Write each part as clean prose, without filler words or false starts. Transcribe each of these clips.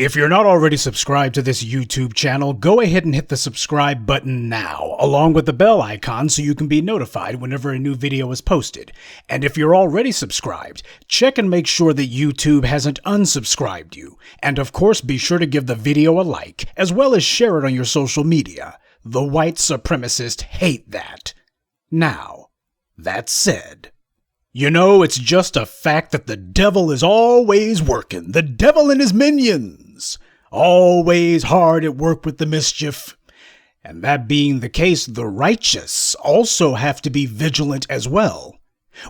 If you're not already subscribed to this YouTube channel, go ahead and hit the subscribe button now, along with the bell icon so you can be notified whenever a new video is posted. And if you're already subscribed, check and make sure that YouTube hasn't unsubscribed you. And of course, be sure to give the video a like, as well as share it on your social media. The white supremacists hate that. Now, that said, you know, it's just a fact that the devil is always working. The devil and his minions. Always hard at work with the mischief. And that being the case, the righteous also have to be vigilant as well.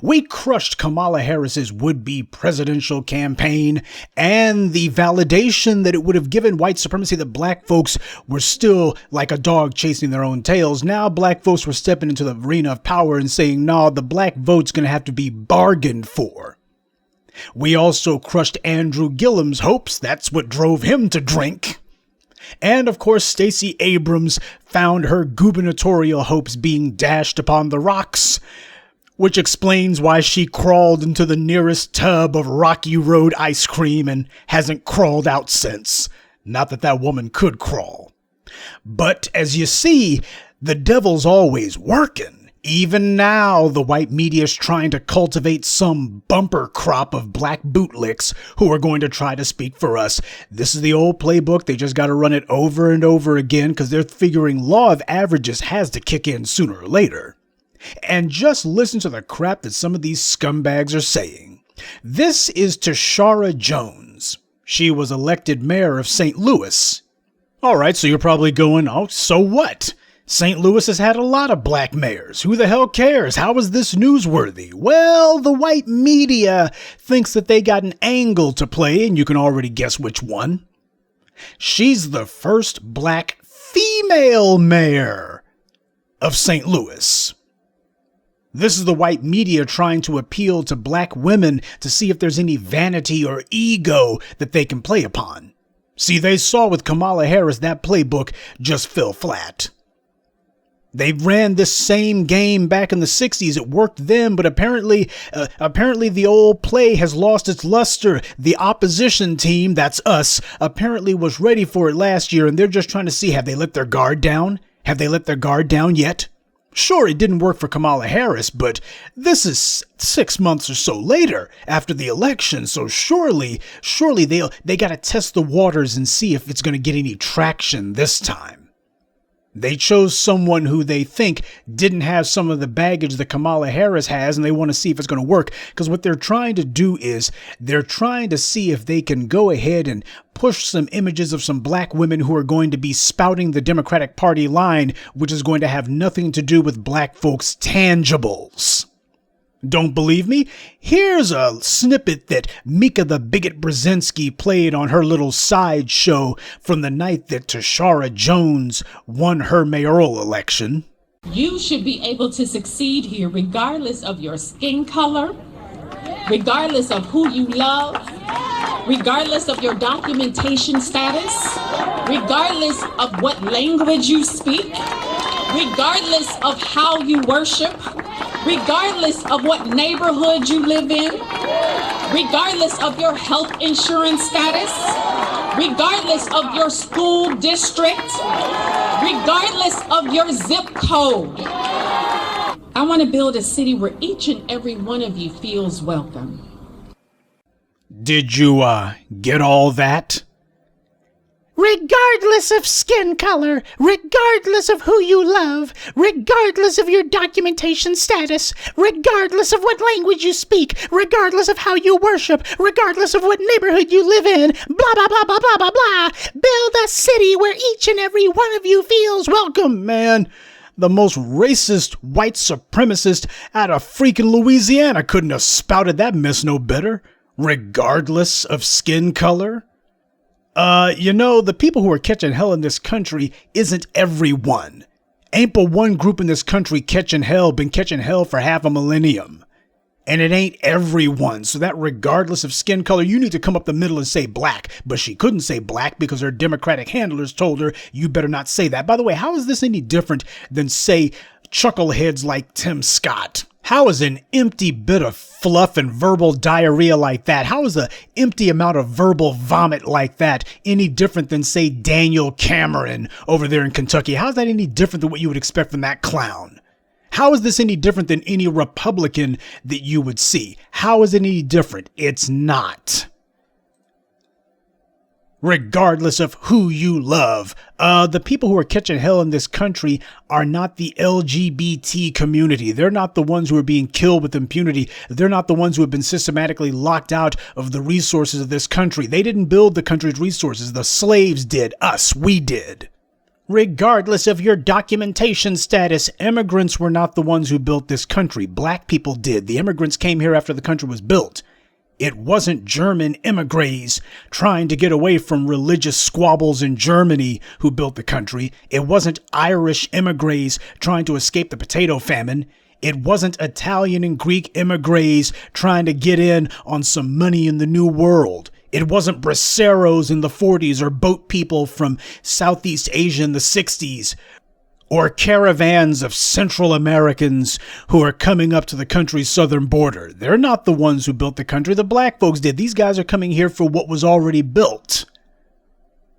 We crushed Kamala Harris's would-be presidential campaign and the validation that it would have given white supremacy that black folks were still like a dog chasing their own tails. Now black folks were stepping into the arena of power and saying, no, the black vote's going to have to be bargained for. We also crushed Andrew Gillum's hopes. That's what drove him to drink. And of course, Stacey Abrams found her gubernatorial hopes being dashed upon the rocks, which explains why she crawled into the nearest tub of Rocky Road ice cream and hasn't crawled out since. Not that that woman could crawl. But as you see, the devil's always working. Even now, the white media is trying to cultivate some bumper crop of black bootlicks who are going to try to speak for us. This is the old playbook. They just got to run it over and over again because they're figuring law of averages has to kick in sooner or later. And just listen to the crap that some of these scumbags are saying. This is Tashara Jones. She was elected mayor of St. Louis. All right, so you're probably going, oh, so what? St. Louis has had a lot of black mayors. Who the hell cares? How is this newsworthy? Well, the white media thinks that they got an angle to play, and you can already guess which one. She's the first black female mayor of St. Louis. This is the white media trying to appeal to black women to see if there's any vanity or ego that they can play upon. See, they saw with Kamala Harris that playbook just fell flat. They ran this same game back in the 60s. It worked then, but apparently the old play has lost its luster. The opposition team, that's us, apparently was ready for it last year, and they're just trying to see, have they let their guard down? Have they let their guard down yet? Sure, it didn't work for Kamala Harris, but this is 6 months or so later after the election, so surely they got to test the waters and see if it's going to get any traction this time. They chose someone who they think didn't have some of the baggage that Kamala Harris has, and they want to see if it's going to work. Because what they're trying to do is they're trying to see if they can go ahead and push some images of some black women who are going to be spouting the Democratic Party line, which is going to have nothing to do with black folks' tangibles. Don't believe me? Here's a snippet that Mika the Bigot Brzezinski played on her little sideshow from the night that Tashara Jones won her mayoral election. You should be able to succeed here regardless of your skin color, regardless of who you love, regardless of your documentation status, regardless of what language you speak, regardless of how you worship, regardless of what neighborhood you live in, regardless of your health insurance status, regardless of your school district, regardless of your zip code. I want to build a city where each and every one of you feels welcome. Did you, get all that? Regardless of skin color, regardless of who you love, regardless of your documentation status, regardless of what language you speak, regardless of how you worship, regardless of what neighborhood you live in, blah, blah, blah, blah, blah, blah, blah. Build a city where each and every one of you feels welcome. Man, the most racist white supremacist out of freaking Louisiana couldn't have spouted that mess no better. Regardless of skin color. You know, the people who are catching hell in this country isn't everyone. Ain't but one group in this country been catching hell for half a millennium. And it ain't everyone. So that regardless of skin color, you need to come up the middle and say black. But she couldn't say black because her Democratic handlers told her, you better not say that. By the way, how is this any different than, say, chuckleheads like Tim Scott? How is an empty bit of fluff and verbal diarrhea like that? How is an empty amount of verbal vomit like that any different than, say, Daniel Cameron over there in Kentucky? How is that any different than what you would expect from that clown? How is this any different than any Republican that you would see? How is it any different? It's not. Regardless of who you love, the people who are catching hell in this country are not the LGBT community. They're not the ones who are being killed with impunity. They're not the ones who have been systematically locked out of the resources of this country. They didn't build the country's resources. The slaves did. Us, we did. Regardless of your documentation status, immigrants were not the ones who built this country. Black people did. The immigrants came here after the country was built. It wasn't German immigrants trying to get away from religious squabbles in Germany who built the country. It wasn't Irish immigrants trying to escape the potato famine. It wasn't Italian and Greek immigrants trying to get in on some money in the New World. It wasn't braceros in the 40s or boat people from Southeast Asia in the 60s. Or caravans of Central Americans who are coming up to the country's southern border. They're not the ones who built the country. The black folks did. These guys are coming here for what was already built.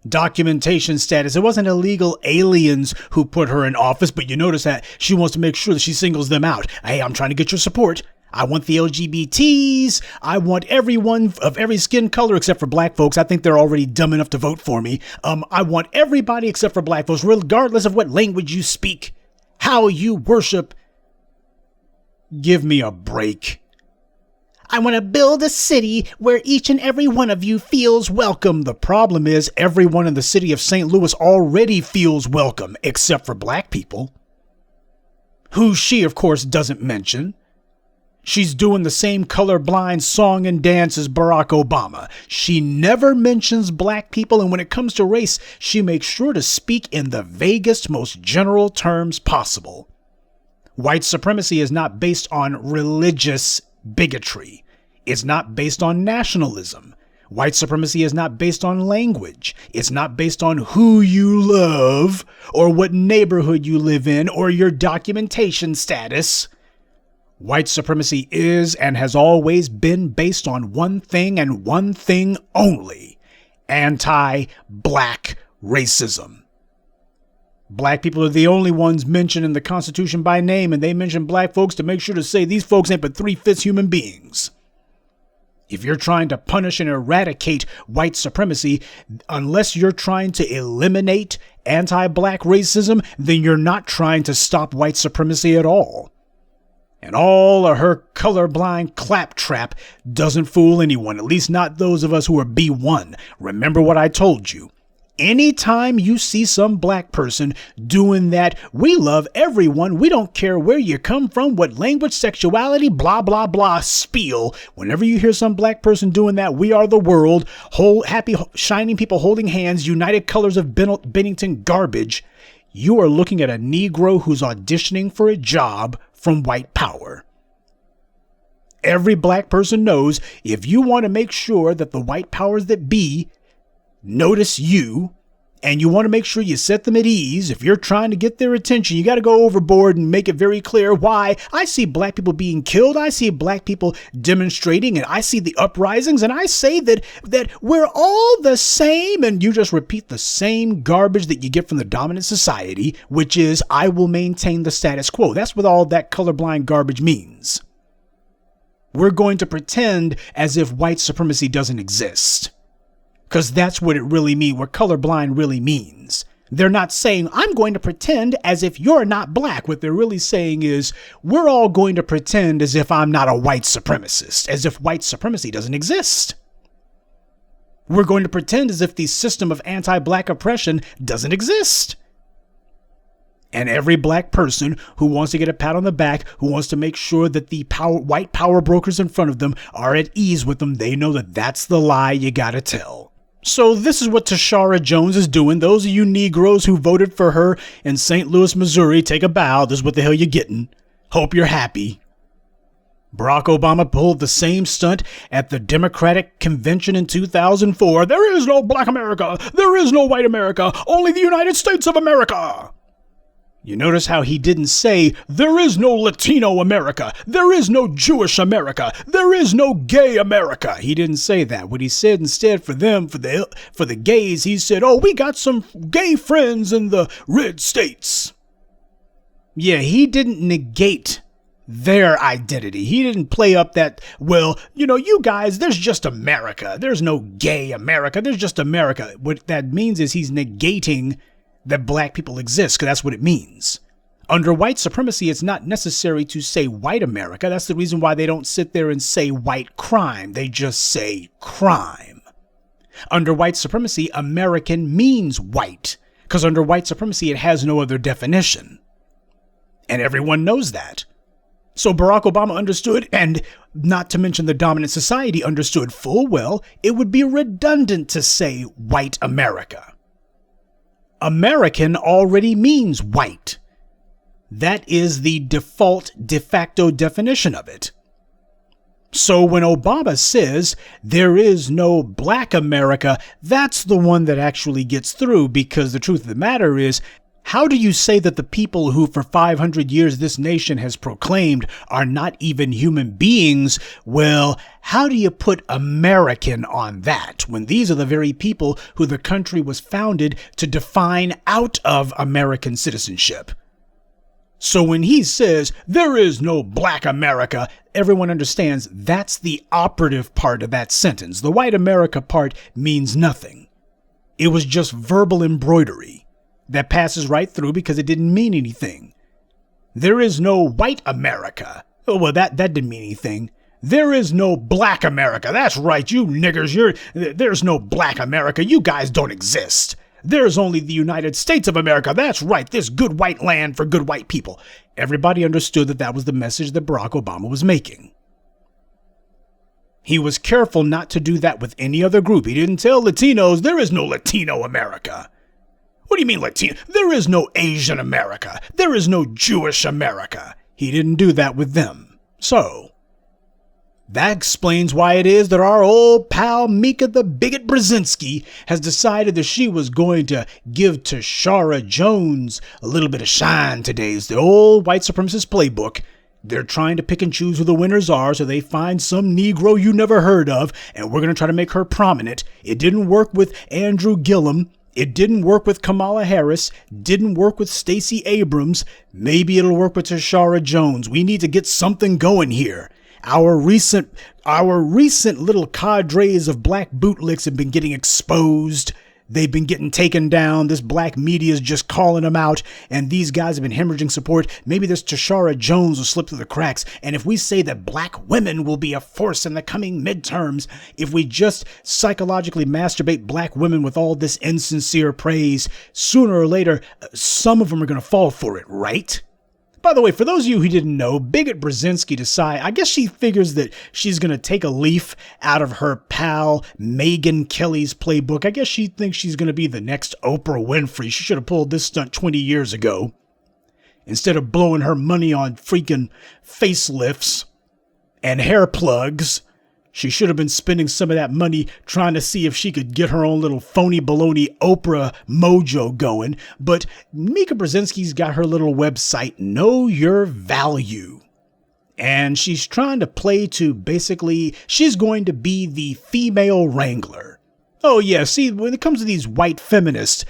Documentation status. It wasn't illegal aliens who put her in office, but you notice that she wants to make sure that she singles them out. Hey, I'm trying to get your support. I want the LGBTs. I want everyone of every skin color except for black folks. I think they're already dumb enough to vote for me. I want everybody except for black folks, regardless of what language you speak, how you worship. Give me a break. I want to build a city where each and every one of you feels welcome. The problem is everyone in the city of St. Louis already feels welcome, except for black people, who she, of course, doesn't mention. She's doing the same colorblind song and dance as Barack Obama. She never mentions black people, and when it comes to race, she makes sure to speak in the vaguest, most general terms possible. White supremacy is not based on religious bigotry. It's not based on nationalism. White supremacy is not based on language. It's not based on who you love, or what neighborhood you live in, or your documentation status. White supremacy is and has always been based on one thing and one thing only: anti-black racism. Black people are the only ones mentioned in the Constitution by name, and they mention black folks to make sure to say these folks ain't but 3/5 human beings. If you're trying to punish and eradicate white supremacy, unless you're trying to eliminate anti-black racism, then you're not trying to stop white supremacy at all. And all of her colorblind claptrap doesn't fool anyone, at least not those of us who are B1. Remember what I told you. Anytime you see some black person doing that, we love everyone, we don't care where you come from, what language, sexuality, blah, blah, blah, spiel. Whenever you hear some black person doing that, we are the world, whole, happy, shining people holding hands, united colors of Bennington garbage. You are looking at a Negro who's auditioning for a job from white power. Every black person knows if you want to make sure that the white powers that be notice you, and you want to make sure you set them at ease, if you're trying to get their attention, you got to go overboard and make it very clear why. I see black people being killed. I see black people demonstrating, and I see the uprisings, and I say that we're all the same, and you just repeat the same garbage that you get from the dominant society, which is, I will maintain the status quo. That's what all that colorblind garbage means. We're going to pretend as if white supremacy doesn't exist. Because that's what it really means, what colorblind really means. They're not saying, I'm going to pretend as if you're not black. What they're really saying is, we're all going to pretend as if I'm not a white supremacist, as if white supremacy doesn't exist. We're going to pretend as if the system of anti-black oppression doesn't exist. And every black person who wants to get a pat on the back, who wants to make sure that the white power brokers in front of them are at ease with them, they know that that's the lie you gotta tell. So this is what Tashara Jones is doing. Those of you Negroes who voted for her in St. Louis, Missouri, take a bow. This is what the hell you're getting. Hope you're happy. Barack Obama pulled the same stunt at the Democratic Convention in 2004. There is no black America. There is no white America. Only the United States of America. You notice how he didn't say, there is no Latino America, there is no Jewish America, there is no gay America. He didn't say that. What he said instead for them, for the gays, he said, oh, we got some gay friends in the red states. Yeah, he didn't negate their identity. He didn't play up that, well, you guys, there's just America. There's no gay America. There's just America. What that means is he's negating that black people exist, because that's what it means. Under white supremacy, it's not necessary to say white America. That's the reason why they don't sit there and say white crime. They just say crime. Under white supremacy, American means white, because under white supremacy, it has no other definition. And everyone knows that. So Barack Obama understood, and not to mention the dominant society understood full well, it would be redundant to say white America. American already means white. That is the default de facto definition of it. So when Obama says there is no black America, that's the one that actually gets through, because the truth of the matter is, how do you say that the people who for 500 years this nation has proclaimed are not even human beings? Well, how do you put American on that when these are the very people who the country was founded to define out of American citizenship? So when he says there is no black America, everyone understands that's the operative part of that sentence. The white America part means nothing. It was just verbal embroidery that passes right through because it didn't mean anything. There is no white America. Oh, well, that didn't mean anything. There is no black America. That's right, you niggers. There's no black America. You guys don't exist. There's only the United States of America. That's right, this good white land for good white people. Everybody understood that that was the message that Barack Obama was making. He was careful not to do that with any other group. He didn't tell Latinos, there is no Latino America. What do you mean Latino? There is no Asian America. There is no Jewish America. He didn't do that with them. So, that explains why it is that our old pal Mika the Bigot Brzezinski has decided that she was going to give Tashara Jones a little bit of shine today. It's the old white supremacist playbook. They're trying to pick and choose who the winners are, so they find some Negro you never heard of, and we're going to try to make her prominent. It didn't work with Andrew Gillum. It didn't work with Kamala Harris, didn't work with Stacey Abrams. Maybe it'll work with Tashara Jones. We need to get something going here. Our recent little cadres of black bootlicks have been getting exposed. They've been getting taken down. This black media is just calling them out, and these guys have been hemorrhaging support. Maybe this Tashara Jones will slip through the cracks. And if we say that black women will be a force in the coming midterms, if we just psychologically masturbate black women with all this insincere praise, sooner or later, some of them are going to fall for it, right? By the way, for those of you who didn't know, Bigot Brzezinski I guess she figures that she's going to take a leaf out of her pal Megyn Kelly's playbook. I guess she thinks she's going to be the next Oprah Winfrey. She should have pulled this stunt 20 years ago. Instead of blowing her money on freaking facelifts and hair plugs, she should have been spending some of that money trying to see if she could get her own little phony baloney Oprah mojo going. But Mika Brzezinski's got her little website, Know Your Value. And she's trying to play to basically, she's going to be the female wrangler. Oh yeah, see, when it comes to these white feminists,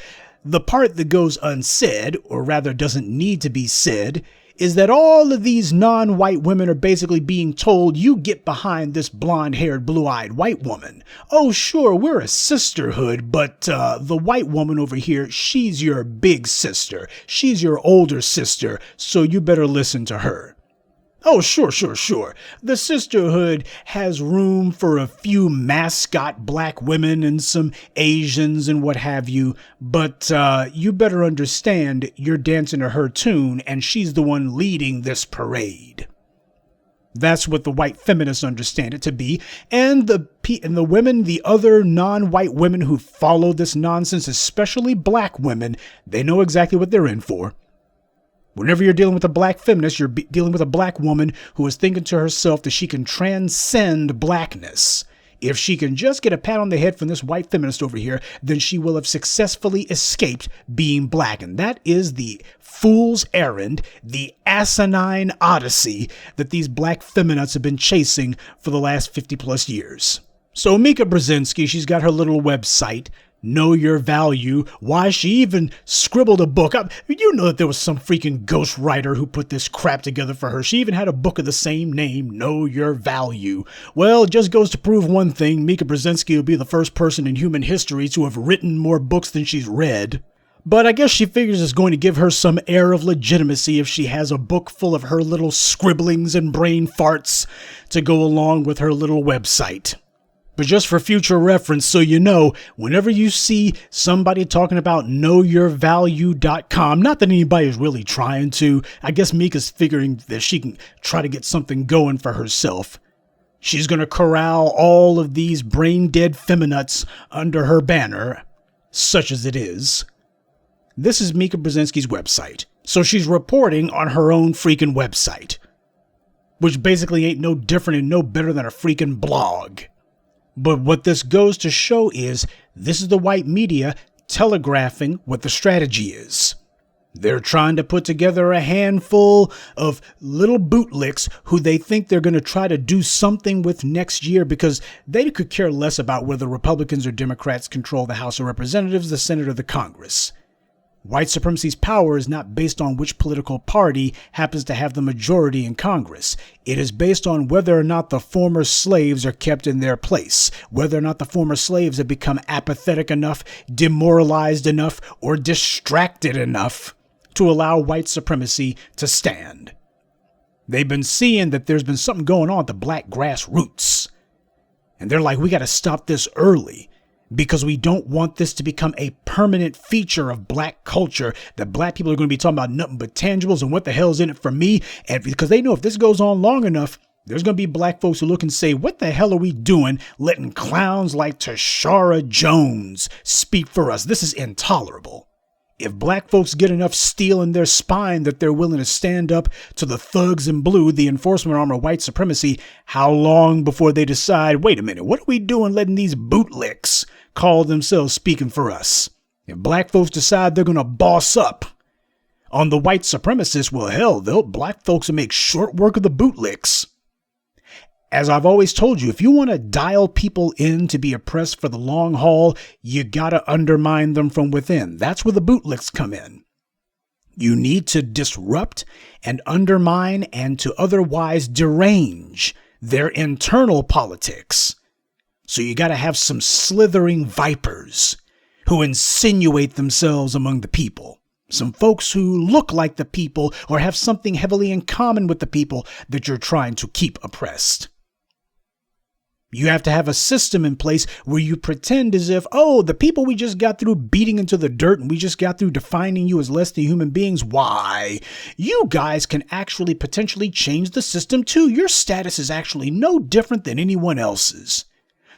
the part that goes unsaid, or rather doesn't need to be said, is that all of these non-white women are basically being told, you get behind this blonde-haired, blue-eyed white woman. Oh, sure, we're a sisterhood, but the white woman over here, she's your big sister. She's your older sister, so you better listen to her. Oh, sure. The sisterhood has room for a few mascot black women and some Asians and what have you, but you better understand you're dancing to her tune and she's the one leading this parade. That's what the white feminists understand it to be, and the women, the other non-white women who follow this nonsense, especially black women, they know exactly what they're in for. Whenever you're dealing with a black feminist, you're dealing with a black woman who is thinking to herself that she can transcend blackness If she can just get a pat on the head from this white feminist over here, then she will have successfully escaped being black. And that is the fool's errand, the asinine odyssey that these black feminists have been chasing for the last 50 plus years. So Mika Brzezinski, she's got her little website, Know Your Value. Why, she even scribbled a book. You know that there was some freaking ghostwriter who put this crap together for her. She even had a book of the same name, Know Your Value. Well, it just goes to prove one thing. Mika Brzezinski will be the first person in human history to have written more books than she's read. But I guess she figures it's going to give her some air of legitimacy if she has a book full of her little scribblings and brain farts to go along with her little website. But just for future reference, so you know, whenever you see somebody talking about knowyourvalue.com, not that anybody is really trying to, I guess Mika's figuring that she can try to get something going for herself. She's going to corral all of these brain-dead feminists under her banner, such as it is. This is Mika Brzezinski's website. So she's reporting on her own freaking website, which basically ain't no different and no better than a freaking blog. But what this goes to show is this is the white media telegraphing what the strategy is. They're trying to put together a handful of little bootlicks who they think they're going to try to do something with next year because they could care less about whether Republicans or Democrats control the House of Representatives, the Senate, or the Congress. White supremacy's power is not based on which political party happens to have the majority in Congress. It is based on whether or not the former slaves are kept in their place, whether or not the former slaves have become apathetic enough, demoralized enough, or distracted enough to allow white supremacy to stand. They've been seeing that there's been something going on at the black grassroots. And they're like, we got to stop this early. Because we don't want this to become a permanent feature of black culture, that black people are going to be talking about nothing but tangibles and what the hell's in it for me. And because they know if this goes on long enough, there's going to be black folks who look and say, what the hell are we doing letting clowns like Tashara Jones speak for us? This is intolerable. If black folks get enough steel in their spine that they're willing to stand up to the thugs in blue, the enforcement arm of white supremacy, how long before they decide, wait a minute, what are we doing letting these bootlicks call themselves speaking for us? If black folks decide they're going to boss up on the white supremacists, well, hell, black folks will make short work of the bootlicks. As I've always told you, if you want to dial people in to be oppressed for the long haul, you got to undermine them from within. That's where the bootlicks come in. You need to disrupt and undermine and to otherwise derange their internal politics. So you got to have some slithering vipers who insinuate themselves among the people. Some folks who look like the people or have something heavily in common with the people that you're trying to keep oppressed. You have to have a system in place where you pretend as if, oh, the people we just got through beating into the dirt and we just got through defining you as less than human beings. Why? You guys can actually potentially change the system too. Your status is actually no different than anyone else's.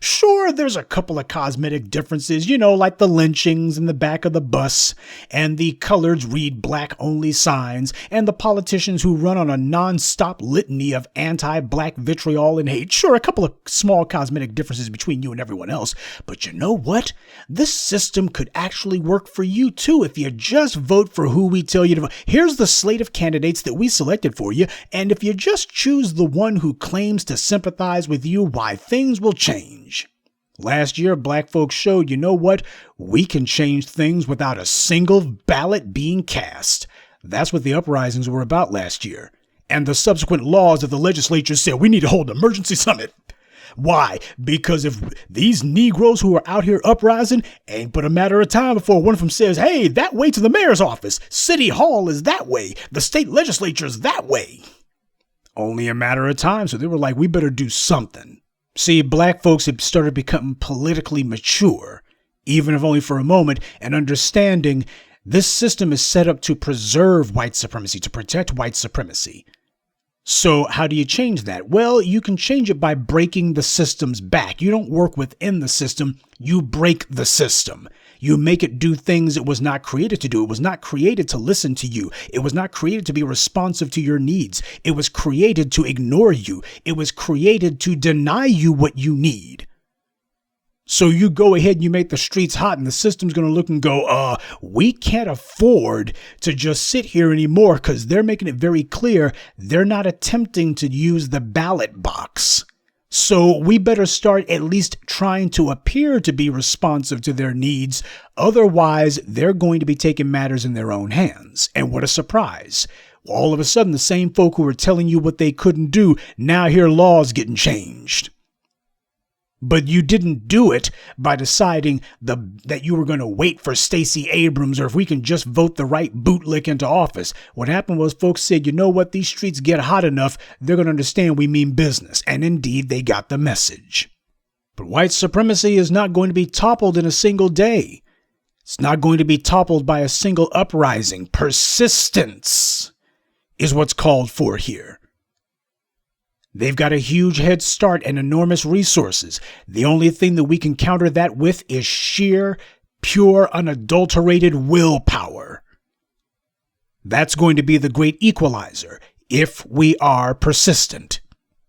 Sure, there's a couple of cosmetic differences, like the lynchings in the back of the bus and the coloreds read black only signs and the politicians who run on a non-stop litany of anti-black vitriol and hate. Sure, a couple of small cosmetic differences between you and everyone else. But you know what? This system could actually work for you too if you just vote for who we tell you to vote. Here's the slate of candidates that we selected for you. And if you just choose the one who claims to sympathize with you, why, things will change. Last year, black folks showed, you know what? We can change things without a single ballot being cast. That's what the uprisings were about last year. And the subsequent laws that the legislature said we need to hold an emergency summit. Why? Because if these Negroes who are out here uprising ain't but a matter of time before one of them says, hey, that way to the mayor's office. City Hall is that way. The state legislature is that way. Only a matter of time. So they were like, we better do something. See, black folks have started becoming politically mature, even if only for a moment, and understanding this system is set up to preserve white supremacy, to protect white supremacy. So how do you change that? Well, you can change it by breaking the system's back. You don't work within the system, you break the system. You make it do things it was not created to do. It was not created to listen to you. It was not created to be responsive to your needs. It was created to ignore you. It was created to deny you what you need. So you go ahead and you make the streets hot and the system's going to look and go, we can't afford to just sit here anymore, because they're making it very clear they're not attempting to use the ballot box. So we better start at least trying to appear to be responsive to their needs. Otherwise, they're going to be taking matters in their own hands. And what a surprise. All of a sudden, the same folk who were telling you what they couldn't do, now hear laws getting changed. But you didn't do it by deciding that you were going to wait for Stacey Abrams, or if we can just vote the right bootlick into office. What happened was folks said, you know what, these streets get hot enough, they're going to understand we mean business. And indeed, they got the message. But white supremacy is not going to be toppled in a single day. It's not going to be toppled by a single uprising. Persistence is what's called for here. They've got a huge head start and enormous resources. The only thing that we can counter that with is sheer, pure, unadulterated willpower. That's going to be the great equalizer if we are persistent.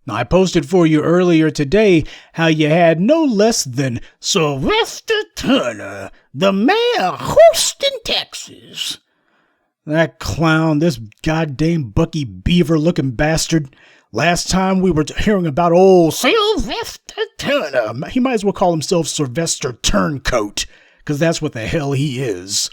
Now, I posted for you earlier today how you had no less than Sylvester Turner, the mayor of Houston, Texas. That clown, this goddamn Bucky Beaver-looking bastard. Last time we were hearing about old Sylvester Turner. He might as well call himself Sylvester Turncoat, because that's what the hell he is.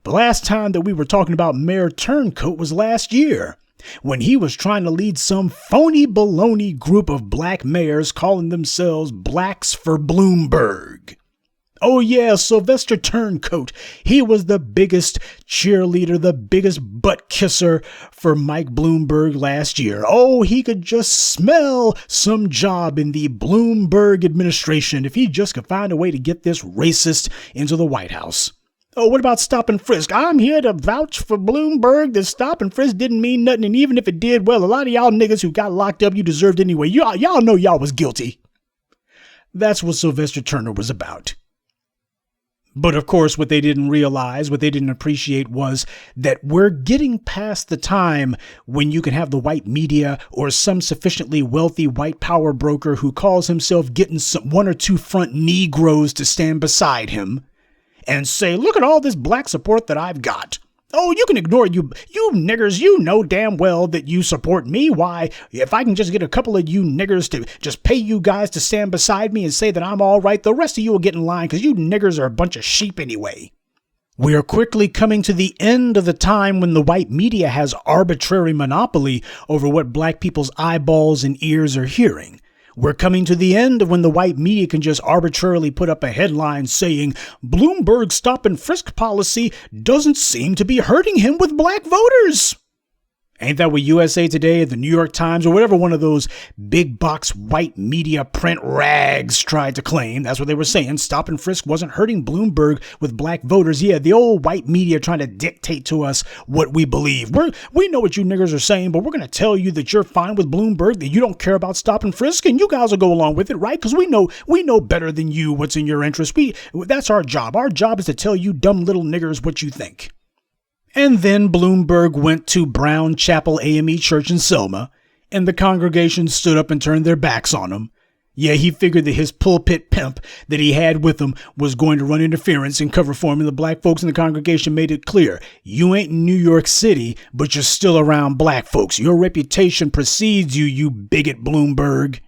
But last time that we were talking about Mayor Turncoat was last year, when he was trying to lead some phony baloney group of black mayors calling themselves Blacks for Bloomberg. Oh yeah, Sylvester Turncoat. He was the biggest cheerleader, the biggest butt kisser for Mike Bloomberg last year. Oh, he could just smell some job in the Bloomberg administration if he just could find a way to get this racist into the White House. Oh, what about stop and frisk? I'm here to vouch for Bloomberg that stop and frisk didn't mean nothing, and even if it did, well, a lot of y'all niggas who got locked up, you deserved anyway. Y'all know y'all was guilty. That's what Sylvester Turner was about. But of course, what they didn't realize, what they didn't appreciate was that we're getting past the time when you can have the white media or some sufficiently wealthy white power broker who calls himself getting one or two front Negroes to stand beside him and say, look at all this black support that I've got. Oh, you can ignore you niggers. You know damn well that you support me. Why, if I can just get a couple of you niggers to just pay you guys to stand beside me and say that I'm all right, the rest of you will get in line because you niggers are a bunch of sheep anyway. We are quickly coming to the end of the time when the white media has arbitrary monopoly over what black people's eyeballs and ears are hearing. We're coming to the end of when the white media can just arbitrarily put up a headline saying Bloomberg's stop and frisk policy doesn't seem to be hurting him with black voters. Ain't that what USA Today, the New York Times, or whatever one of those big box white media print rags tried to claim? That's what they were saying. Stop and frisk wasn't hurting Bloomberg with black voters. Yeah, the old white media trying to dictate to us what we believe. We know what you niggers are saying, but we're going to tell you that you're fine with Bloomberg, that you don't care about stop and frisk, and you guys will go along with it, right? Because we know better than you what's in your interest. That's our job. Our job is to tell you dumb little niggers what you think. And then Bloomberg went to Brown Chapel AME Church in Selma, and the congregation stood up and turned their backs on him. Yeah, he figured that his pulpit pimp that he had with him was going to run interference and cover for him, and the black folks in the congregation made it clear, you ain't in New York City, but you're still around black folks. Your reputation precedes you, you bigot Bloomberg.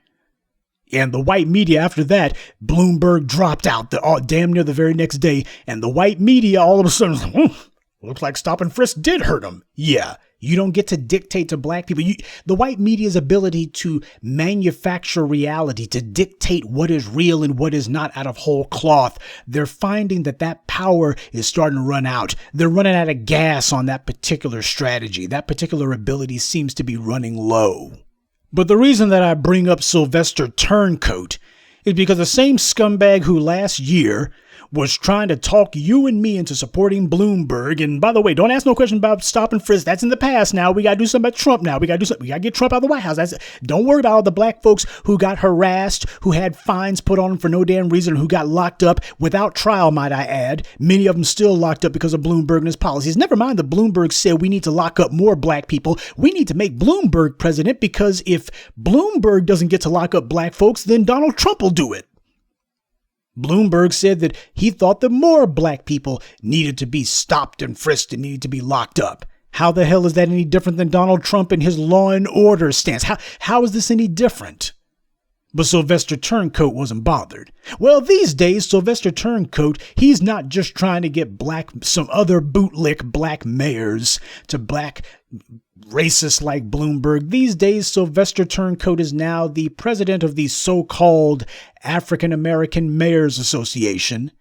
And the white media after that, Bloomberg dropped out damn near the very next day, and the white media all of a sudden, looks like stop and frisk did hurt him. Yeah, you don't get to dictate to black people. The white media's ability to manufacture reality, to dictate what is real and what is not out of whole cloth, they're finding that power is starting to run out. They're running out of gas on that particular strategy. That particular ability seems to be running low. But the reason that I bring up Sylvester Turncoat is because the same scumbag who last year was trying to talk you and me into supporting Bloomberg. And by the way, don't ask no question about stop and frisk. That's in the past now. We got to do something about Trump now. We got to get Trump out of the White House. Don't worry about all the black folks who got harassed, who had fines put on them for no damn reason, who got locked up without trial, might I add. Many of them still locked up because of Bloomberg and his policies. Never mind that Bloomberg said we need to lock up more black people. We need to make Bloomberg president, because if Bloomberg doesn't get to lock up black folks, then Donald Trump will do it. Bloomberg said that he thought that more black people needed to be stopped and frisked and needed to be locked up. How the hell is that any different than Donald Trump and his law and order stance? How is this any different? But Sylvester Turncoat wasn't bothered. Well, these days, Sylvester Turncoat, he's not just trying to get some other bootlick black mayors to black racists like Bloomberg. These days, Sylvester Turncoat is now the president of the so-called African American Mayors Association.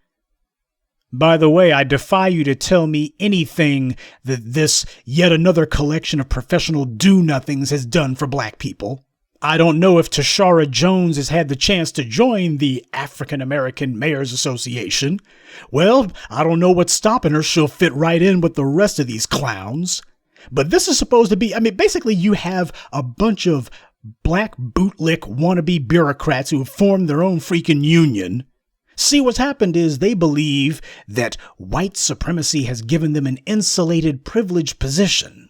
By the way, I defy you to tell me anything that this yet another collection of professional do-nothings has done for black people. I don't know if Tashara Jones has had the chance to join the African American Mayors Association. Well, I don't know what's stopping her. She'll fit right in with the rest of these clowns. But this is supposed to be, basically you have a bunch of black bootlick wannabe bureaucrats who have formed their own freaking union. See, what's happened is they believe that white supremacy has given them an insulated, privileged position.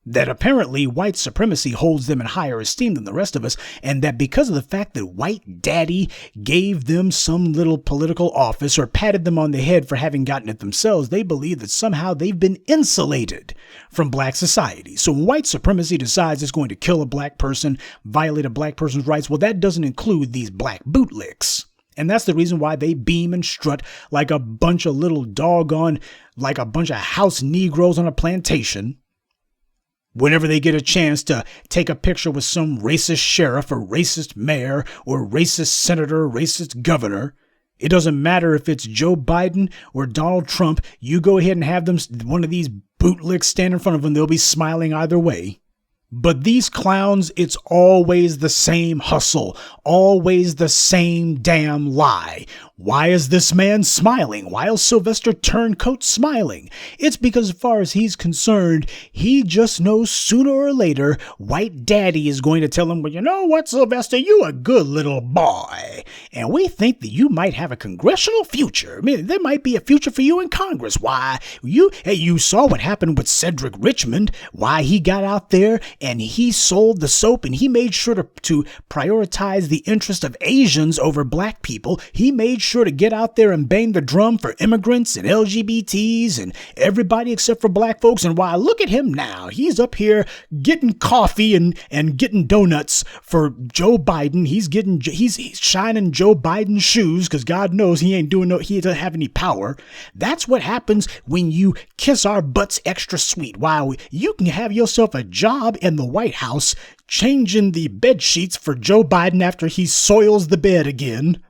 That apparently white supremacy holds them in higher esteem than the rest of us, and that because of the fact that white daddy gave them some little political office or patted them on the head for having gotten it themselves, they believe that somehow they've been insulated from black society. So when white supremacy decides it's going to kill a black person, violate a black person's rights, well, that doesn't include these black bootlicks. And that's the reason why they beam and strut like a bunch of little like a bunch of house Negroes on a plantation. Whenever they get a chance to take a picture with some racist sheriff or racist mayor or racist senator or racist governor, it doesn't matter if it's Joe Biden or Donald Trump, you go ahead and have them, one of these bootlicks stand in front of them, they'll be smiling either way. But these clowns, it's always the same hustle, always the same damn lie. Why is this man smiling? Why is Sylvester Turncoat smiling? It's because as far as he's concerned, he just knows sooner or later, white daddy is going to tell him, well, you know what, Sylvester, you a good little boy. And we think that you might have a congressional future. There might be a future for you in Congress. Why, you saw what happened with Cedric Richmond, why he got out there and he sold the soap and he made sure to prioritize the interest of Asians over black people. He made sure to get out there and bang the drum for immigrants and LGBTs and everybody except for black folks. And why, look at him now. He's up here getting coffee and getting donuts for Joe Biden. He's shining Joe Biden's shoes because God knows he doesn't have any power. That's what happens when you kiss our butts extra sweet. Wow, you can have yourself a job in the White House changing the bed sheets for Joe Biden after he soils the bed again.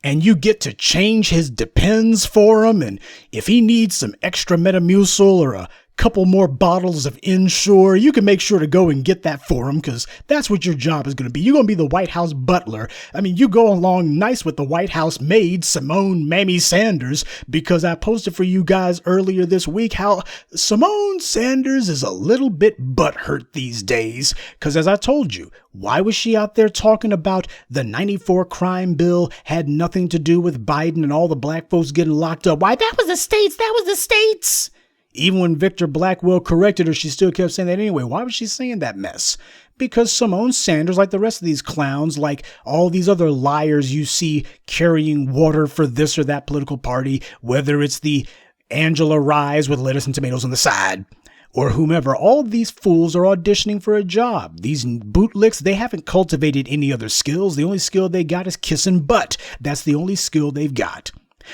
And you get to change his Depends for him. And if he needs some extra Metamucil or a couple more bottles of Ensure, you can make sure to go and get that for him because that's what your job is going to be. You're going to be the White House butler. You go along nice with the White House maid, Simone Mammy Sanders, because I posted for you guys earlier this week how Simone Sanders is a little bit butthurt these days because, as I told you, why was she out there talking about the 94 crime bill had nothing to do with Biden and all the black folks getting locked up? Why, that was the states. Even when Victor Blackwell corrected her, she still kept saying that anyway. Why was she saying that mess? Because Simone Sanders, like the rest of these clowns, like all these other liars you see carrying water for this or that political party, whether it's the Angela Rye's with lettuce and tomatoes on the side, or whomever, all of these fools are auditioning for a job. These bootlicks, they haven't cultivated any other skills. The only skill they got is kissing butt. That's the only skill they've got.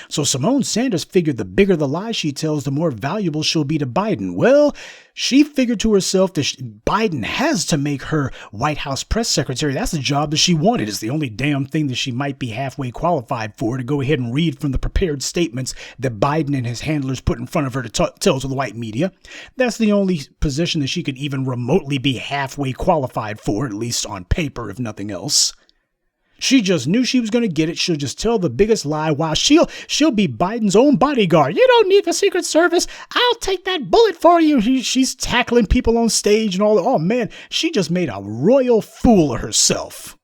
So Simone Sanders figured the bigger the lie she tells, the more valuable she'll be to Biden. Well, she figured to herself that Biden has to make her White House press secretary. That's the job that she wanted. It's the only damn thing that she might be halfway qualified for, to go ahead and read from the prepared statements that Biden and his handlers put in front of her to tell to the white media. That's the only position that she could even remotely be halfway qualified for, at least on paper, if nothing else. She just knew she was going to get it. She'll just tell the biggest lie while she'll be Biden's own bodyguard. You don't need the Secret Service. I'll take that bullet for you. She's tackling people on stage and all that. Oh, man, she just made a royal fool of herself.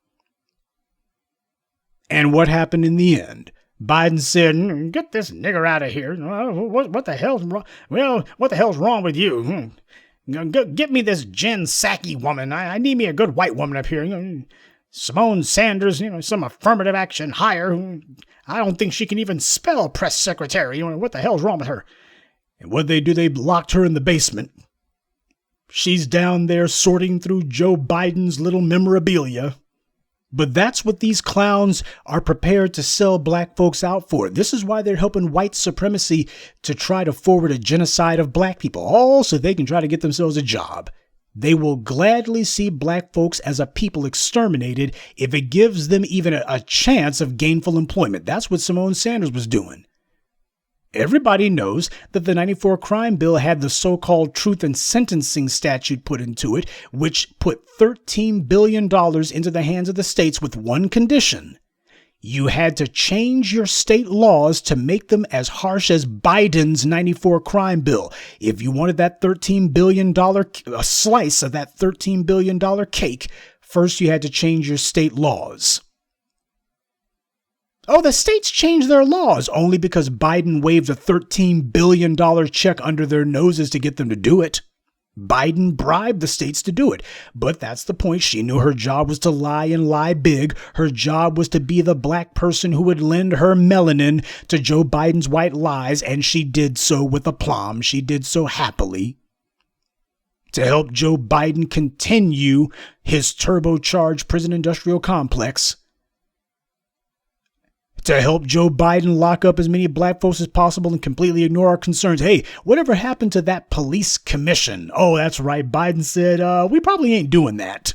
And what happened in the end? Biden said, get this nigger out of here. What the hell's wrong? Well, what the hell's wrong with you? Get me this Jen Psaki woman. I need me a good white woman up here. Simone Sanders, some affirmative action hire. I don't think she can even spell press secretary. What the hell's wrong with her? And what they do, they locked her in the basement. She's down there sorting through Joe Biden's little memorabilia. But that's what these clowns are prepared to sell black folks out for. This is why they're helping white supremacy to try to forward a genocide of black people, all so they can try to get themselves a job. They will gladly see black folks as a people exterminated if it gives them even a chance of gainful employment. That's what Simone Sanders was doing. Everybody knows that the 94 crime bill had the so-called truth in sentencing statute put into it, which put $13 billion into the hands of the states with one condition. You had to change your state laws to make them as harsh as Biden's 94 crime bill. If you wanted that $13 billion, a slice of that $13 billion cake, first you had to change your state laws. Oh, the states changed their laws only because Biden waved a $13 billion check under their noses to get them to do it. Biden bribed the states to do it. But that's the point. She knew her job was to lie and lie big. Her job was to be the black person who would lend her melanin to Joe Biden's white lies, and she did so with aplomb. She did so happily. To help Joe Biden continue his turbocharged prison industrial complex. To help Joe Biden lock up as many black folks as possible and completely ignore our concerns. Hey, whatever happened to that police commission? Oh, that's right. Biden said, we probably ain't doing that.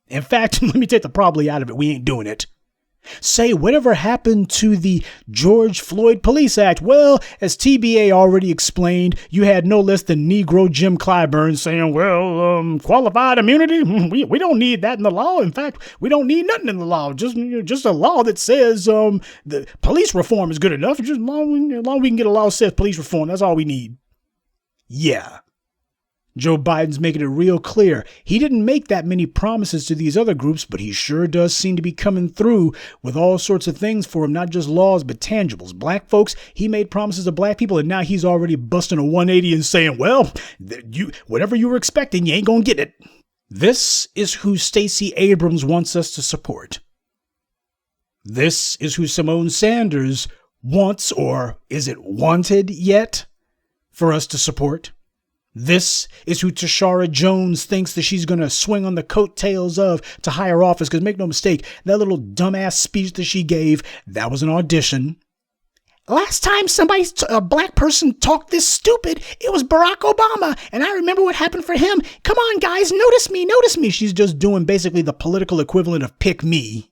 In fact, let me take the probably out of it. We ain't doing it. Say, whatever happened to the George Floyd Police Act? Well, as TBA already explained, you had no less than Negro Jim Clyburn saying, qualified immunity? We don't need that in the law. In fact, we don't need nothing in the law. Just a law that says the police reform is good enough. Just as long as we can get a law that says police reform, that's all we need. Yeah. Joe Biden's making it real clear. He didn't make that many promises to these other groups, but he sure does seem to be coming through with all sorts of things for him, not just laws, but tangibles. Black folks, he made promises to black people, and now he's already busting a 180 and saying, well, whatever you were expecting, you ain't gonna get it. This is who Stacey Abrams wants us to support. This is who Simone Sanders wants, or is it wanted yet, for us to support. This is who Tashara Jones thinks that she's going to swing on the coattails of to higher office. Because make no mistake, that little dumbass speech that she gave, that was an audition. Last time a black person talked this stupid, it was Barack Obama. And I remember what happened for him. Come on, guys, notice me. She's just doing basically the political equivalent of pick me.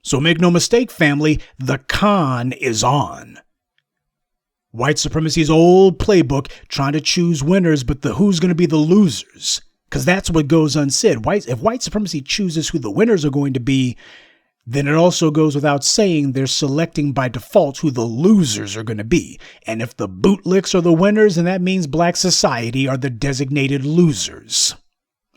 So make no mistake, family, the con is on. White supremacy's old playbook, trying to choose winners, but who's going to be the losers? Because that's what goes unsaid. If white supremacy chooses who the winners are going to be, then it also goes without saying they're selecting by default who the losers are going to be. And if the bootlicks are the winners, then that means black society are the designated losers.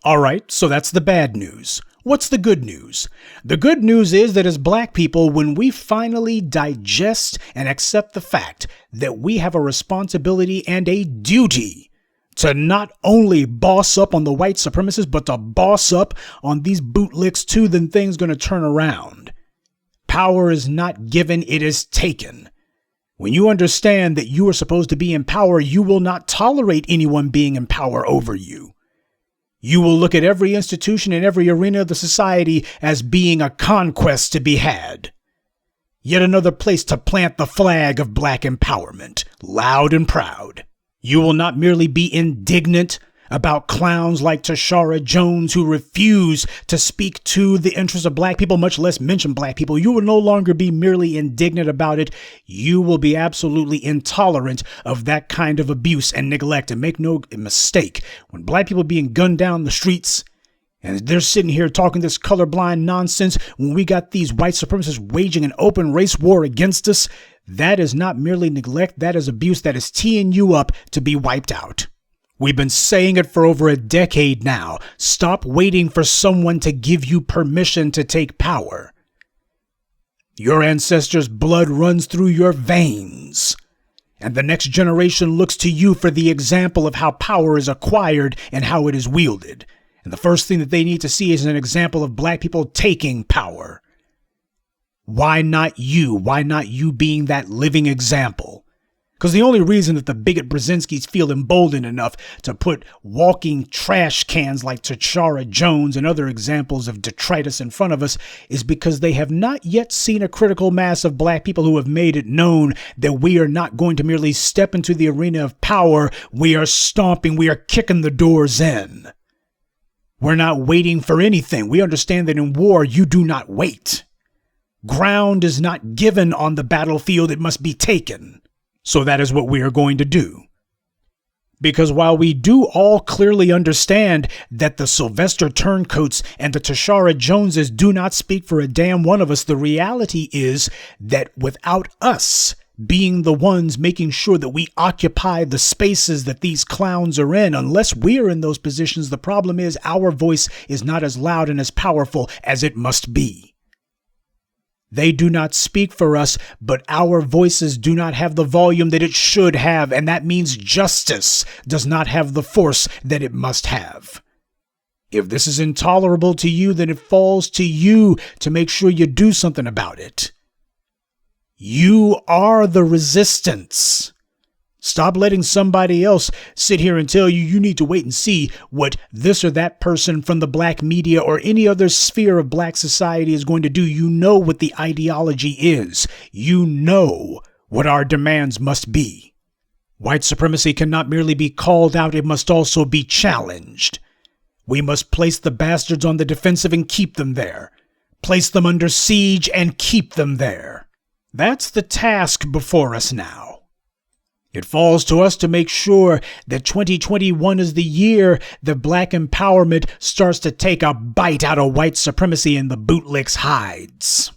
All right, so that's the bad news. What's the good news? The good news is that as black people, when we finally digest and accept the fact that we have a responsibility and a duty to not only boss up on the white supremacists, but to boss up on these bootlicks too, then things going to turn around. Power is not given, it is taken. When you understand that you are supposed to be in power, you will not tolerate anyone being in power over you. You will look at every institution and every arena of the society as being a conquest to be had. Yet another place to plant the flag of black empowerment, loud and proud. You will not merely be indignant about clowns like Tashara Jones who refuse to speak to the interests of black people, much less mention black people. You will no longer be merely indignant about it. You will be absolutely intolerant of that kind of abuse and neglect. And make no mistake, when black people are being gunned down the streets and they're sitting here talking this colorblind nonsense, when we got these white supremacists waging an open race war against us, that is not merely neglect. That is abuse. That is teeing you up to be wiped out. We've been saying it for over a decade now. Stop waiting for someone to give you permission to take power. Your ancestors' blood runs through your veins, and the next generation looks to you for the example of how power is acquired and how it is wielded. And the first thing that they need to see is an example of black people taking power. Why not you? Why not you being that living example? Because the only reason that the bigot Brzezinskis feel emboldened enough to put walking trash cans like Tashara Jones and other examples of detritus in front of us is because they have not yet seen a critical mass of black people who have made it known that we are not going to merely step into the arena of power. We are stomping, we are kicking the doors in. We're not waiting for anything. We understand that in war, you do not wait. Ground is not given on the battlefield, it must be taken. So that is what we are going to do. Because while we do all clearly understand that the Sylvester Turncoats and the Tashara Joneses do not speak for a damn one of us, the reality is that without us being the ones making sure that we occupy the spaces that these clowns are in, unless we're in those positions, the problem is our voice is not as loud and as powerful as it must be. They do not speak for us, but our voices do not have the volume that it should have, and that means justice does not have the force that it must have. If this is intolerable to you, then it falls to you to make sure you do something about it. You are the resistance. Stop letting somebody else sit here and tell you you need to wait and see what this or that person from the black media or any other sphere of black society is going to do. You know what the ideology is. You know what our demands must be. White supremacy cannot merely be called out, it must also be challenged. We must place the bastards on the defensive and keep them there. Place them under siege and keep them there. That's the task before us now. It falls to us to make sure that 2021 is the year that black empowerment starts to take a bite out of white supremacy and the bootlicks' hides.